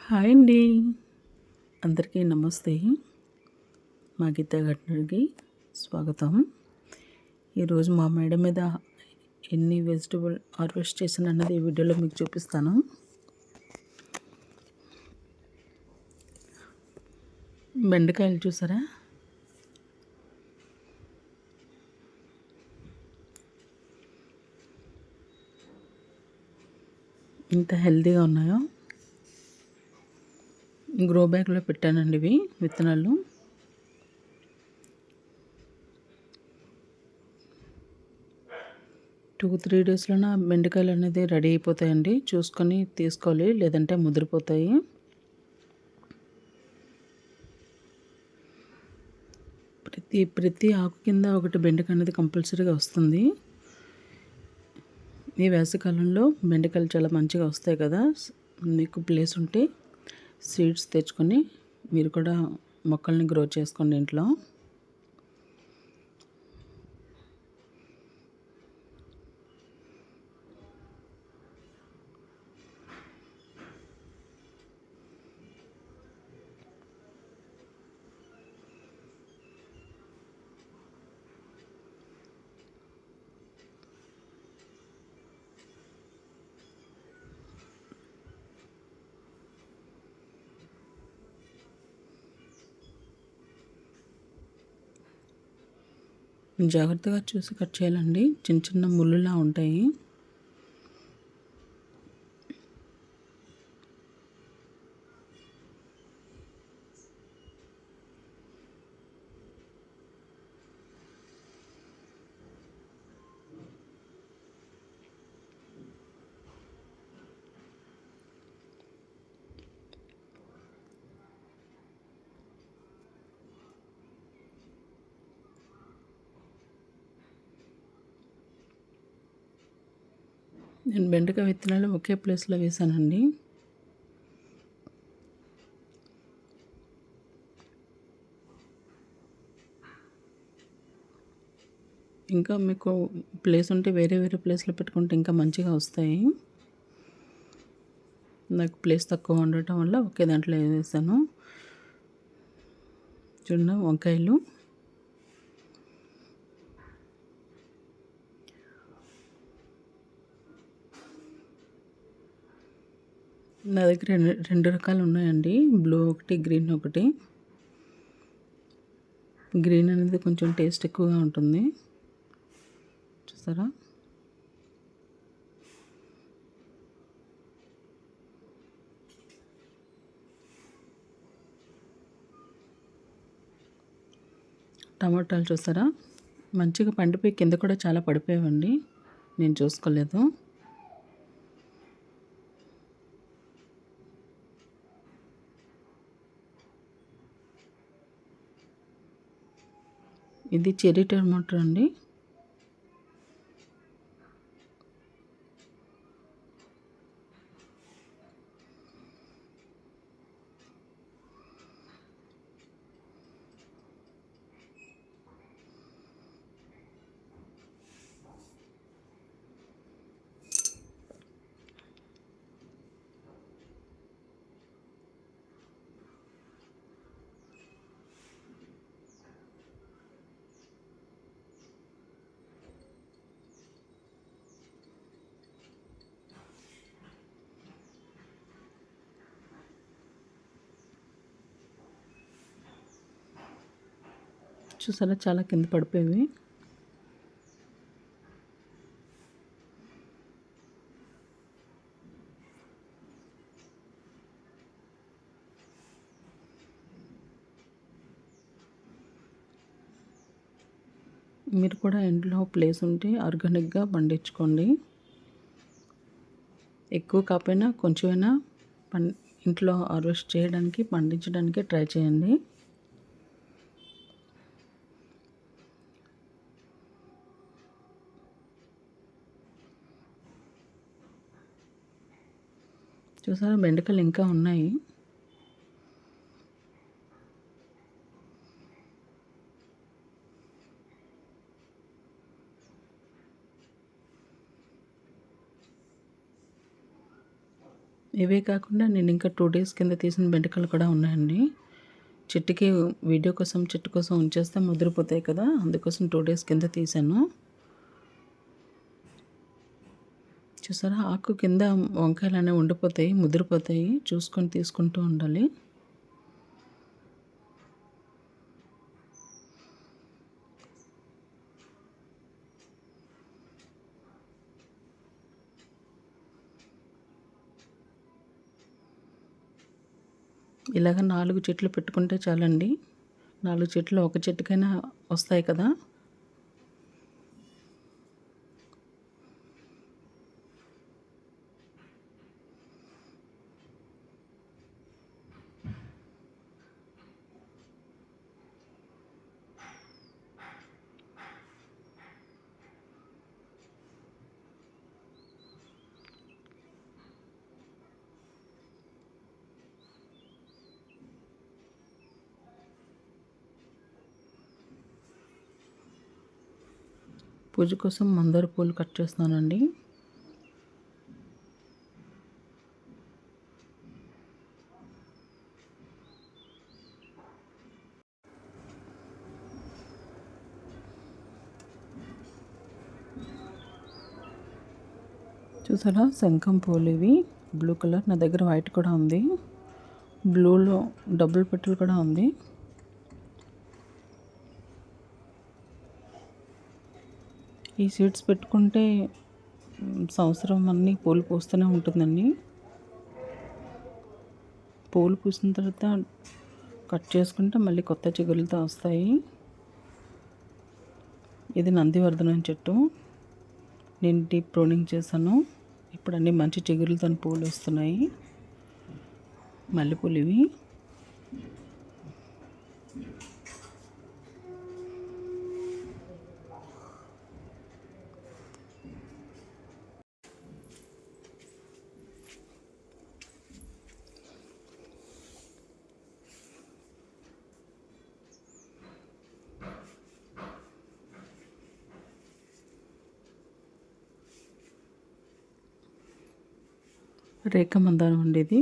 Hi అండి. అందరికీ నమస్తే. మా గీత గార్డెన్‌కి స్వాగతం. ఈరోజు మా మేడ మీద ఎన్ని వెజిటబుల్ హార్వెస్ట్ చేశానన్నది ఈ వీడియోలో మీకు చూపిస్తాను. బెండకాయలు చూసారా? ఇంత హెల్తీగా ఉన్నాయో. గ్రో బ్యాగ్లో పెట్టానండి ఇవి విత్తనాలు. టూ 3 డేస్లోన బెండకాయలు అనేది రెడీ అయిపోతాయండి. చూసుకొని తీసుకోవాలి, లేదంటే ముదిరిపోతాయి. ప్రతి ఆకు కింద ఒకటి బెండకాయ అనేది కంపల్సరీగా వస్తుంది. ఈ వేసవికాలంలో బెండకాయలు చాలా మంచిగా వస్తాయి కదా. మీకు ప్లేస్ ఉంటే సీడ్స్ తెచ్చుకొని మీరు కూడా మొక్కల్ని గ్రో చేసుకోండి ఇంట్లో. జాగ్రత్తగా చూసి కట్ చేయాలండి. చిన్న చిన్న ముళ్ళులా ఉంటాయి. నేను బెండకాయ విత్తనాలు ఒకే ప్లేస్లో వేసానండి. ఇంకా మీకు ప్లేస్ ఉంటే వేరే వేరే ప్లేస్లో పెట్టుకుంటే ఇంకా మంచిగా వస్తాయి. నాకు ప్లేస్ తక్కువ ఉండటం వల్ల ఒకే దాంట్లో వేసాను. చూడండి, వంకాయలు నా దగ్గర రెండు రకాలు ఉన్నాయండి. బ్లూ ఒకటి, గ్రీన్ ఒకటి. గ్రీన్ అనేది కొంచెం టేస్ట్ ఎక్కువగా ఉంటుంది. చూసారా? టమాటాలు చూసారా? మంచిగా పండిపోయి కింద కూడా చాలా పడిపోయావండి. నేను చూసుకోలేదు. ఇది చెర్రీ టమాటో అండి. చూసారా? చాలా కింద పడిపోయేవి. మీరు కూడా ఇంట్లో ప్లేస్ ఉంటే ఆర్గానిక్గా పండించుకోండి. ఎక్కువ కాకపోయినా కొంచెమైనా ఇంట్లో హార్వెస్ట్ చేయడానికి, పండించడానికి ట్రై చేయండి. చూసారా? బెండకాయలు ఇంకా ఉన్నాయి. ఇవే కాకుండా నేను ఇంకా 2 డేస్ కింద తీసిన బెండకాయలు కూడా ఉన్నాయండి. చెట్టుకి వీడియో కోసం చెట్టు కోసం ఉంచేస్తే ముదిరిపోతాయి కదా, అందుకోసం 2 డేస్ కింద తీశాను. చూసారా, ఆకు కింద వంకాయలు అనేవి ఉండిపోతాయి, ముదిరిపోతాయి, చూసుకొని తీసుకుంటూ ఉండాలి. ఇలాగ 4 చెట్లు పెట్టుకుంటే చాలండి. 4 చెట్లు ఒక చెట్టుకైనా వస్తాయి కదా. పూజ కోసం మందార పూలు కట్ చేస్తున్నానండి. చూసారా, శంఖం పూలు ఇవి, బ్లూ కలర్. నా దగ్గర వైట్ కూడా ఉంది, బ్లూలో డబుల్ పెటల్ కూడా ఉంది. ఈ సీడ్స్ పెట్టుకుంటే సంవత్సరం అన్నీ పూలు పూస్తూనే ఉంటుందండి. పూలు పూసిన తర్వాత కట్ చేసుకుంటే మళ్ళీ కొత్త చిగురులతో వస్తాయి. ఇది నందివర్ధనం చెట్టు, నేను డీప్ ప్రూనింగ్ చేశాను. ఇప్పుడు అన్నీ మంచి చిగురులతో పూలు వస్తున్నాయి. మల్లెపూలు ఇవి. రేఖ మందారం ఉండేది.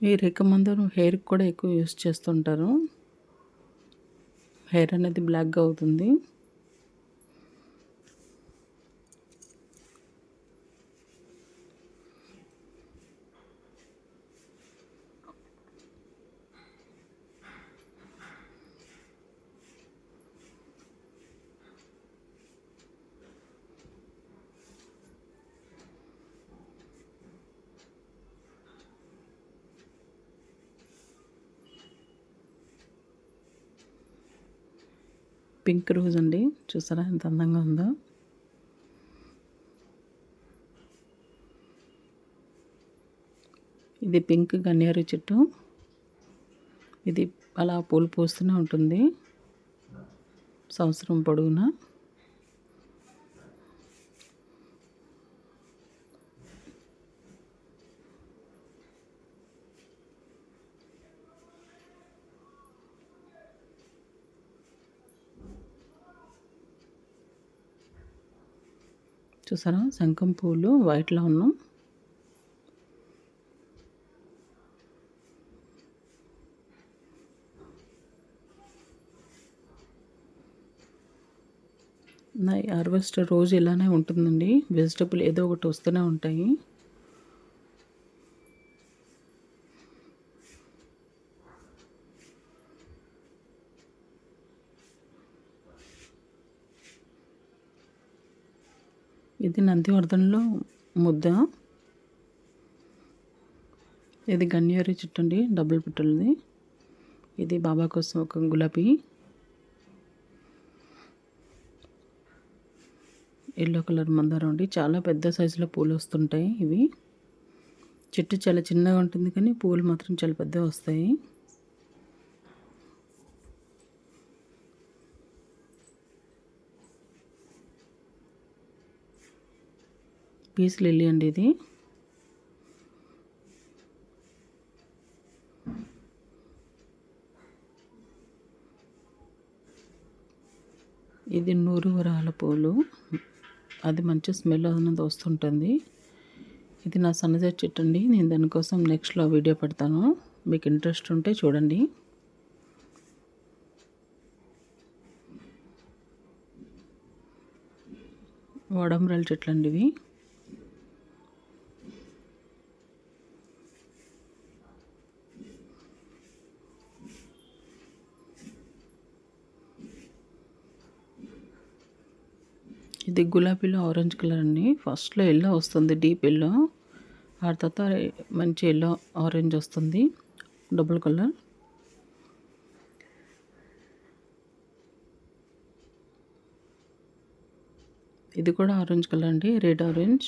ఈ రేఖ మందారం హెయిర్కి కూడా ఎక్కువ యూస్ చేస్తుంటారు. హెయిర్ అనేది బ్లాక్గా అవుతుంది. పింక్ రోజ్ అండి, చూసారా ఎంత అందంగా ఉందో. ఇది పింక్ గన్నేరు చెట్టు. ఇది అలా పూలు పూస్తూనే ఉంటుంది సంవత్సరం పొడవునా. చూసారా, శంఖం పూలు వైట్లో ఉన్నాం. నా హార్వెస్ట్ రోజు ఇలానే ఉంటుందండి. వెజిటబుల్ ఏదో ఒకటి వస్తూనే ఉంటాయి. ఇది నందివర్ధన్లో ముద్ద. ఇది గన్నేరు చెట్టు అండి, డబుల్ పెటల్ది. ఇది బాబా కోసం ఒక గులాబీ. ఎల్లో కలర్ మందారం అండి, చాలా పెద్ద సైజులో పూలు వస్తుంటాయి ఇవి. చెట్టు చాలా చిన్నగా ఉంటుంది కానీ పూలు మాత్రం చాలా పెద్దగా వస్తాయి. పీస్ లిల్లీ అండి ఇది. ఇది నూరువరాల పూలు, అది మంచి స్మెల్ అనేది వస్తుంటుంది. ఇది నా సన్నజాజి చెట్టు అండి. నేను దానికోసం నెక్స్ట్లో వీడియో పెడతాను, మీకు ఇంట్రెస్ట్ ఉంటే చూడండి. వాడంబరాల చెట్లు అండి ఇవి. ఇది గులాబీలో ఆరెంజ్ కలర్ అండి. ఫస్ట్లో ఎల్లో వస్తుంది, డీప్ ఎల్లో. ఆ తర్వాత మంచి ఎల్లో ఆరెంజ్ వస్తుంది, డబుల్ కలర్. ఇది కూడా ఆరెంజ్ కలర్ అండి, రెడ్ ఆరెంజ్.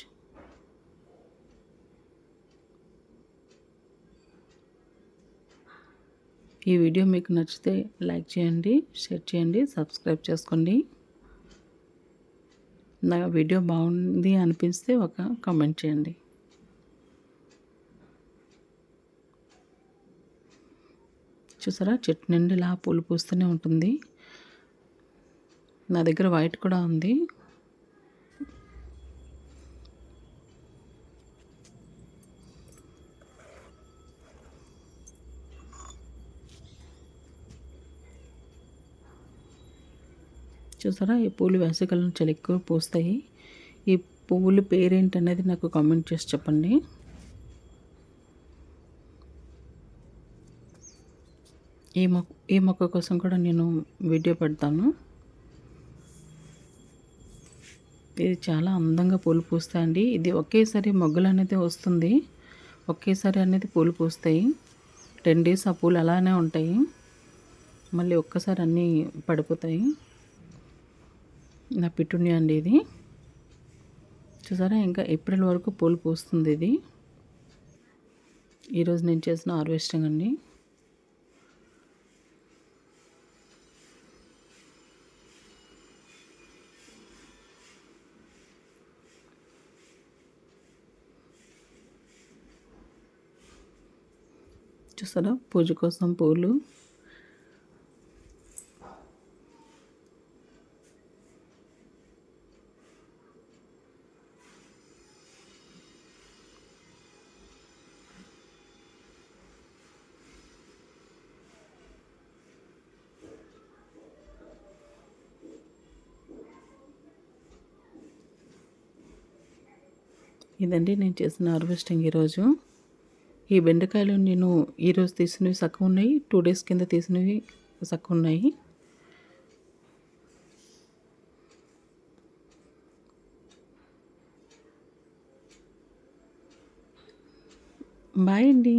ఈ వీడియో మీకు నచ్చితే లైక్ చేయండి, షేర్ చేయండి, సబ్స్క్రైబ్ చేసుకోండి. నా వీడియో బాగుంది అనిపిస్తే ఒక కామెంట్ చేయండి. చూసారా, చెట్టు నుండి ఇలా పూలు పూస్తూనే ఉంటుంది. నా దగ్గర వైట్ కూడా ఉంది. చూసారా, ఈ పూలు వేసవికాలం చాలా ఎక్కువ పూస్తాయి. ఈ పువ్వుల పేరేంటి అనేది నాకు కామెంట్ చేసి చెప్పండి. ఈ మొక్క కోసం కూడా నేను వీడియో పెడతాను. ఇది చాలా అందంగా పూలు పూస్తాయండి. ఇది ఒకేసారి మొగ్గలు అనేది వస్తుంది, ఒకేసారి అనేది పూలు పూస్తాయి. 10 days ఆ పూలు అలానే ఉంటాయి, మళ్ళీ ఒక్కసారి అన్నీ పడిపోతాయి. నా పిటూనియా అండి ఇది. చూసారా, ఇంకా ఏప్రిల్ వరకు పూలు పూస్తుంది ఇది. ఈరోజు నేను చేసిన హార్వెస్టింగ్ అండి. చూసారా, పూజ కోసం పూలు. ఇదండి నేను చేసిన హార్వెస్టింగ్ ఈరోజు. ఈ బెండకాయలు నేను ఈరోజు తీసినవి సగం ఉన్నాయి, 2 days కింద తీసినవి సగం ఉన్నాయి. బాయ్ అండి.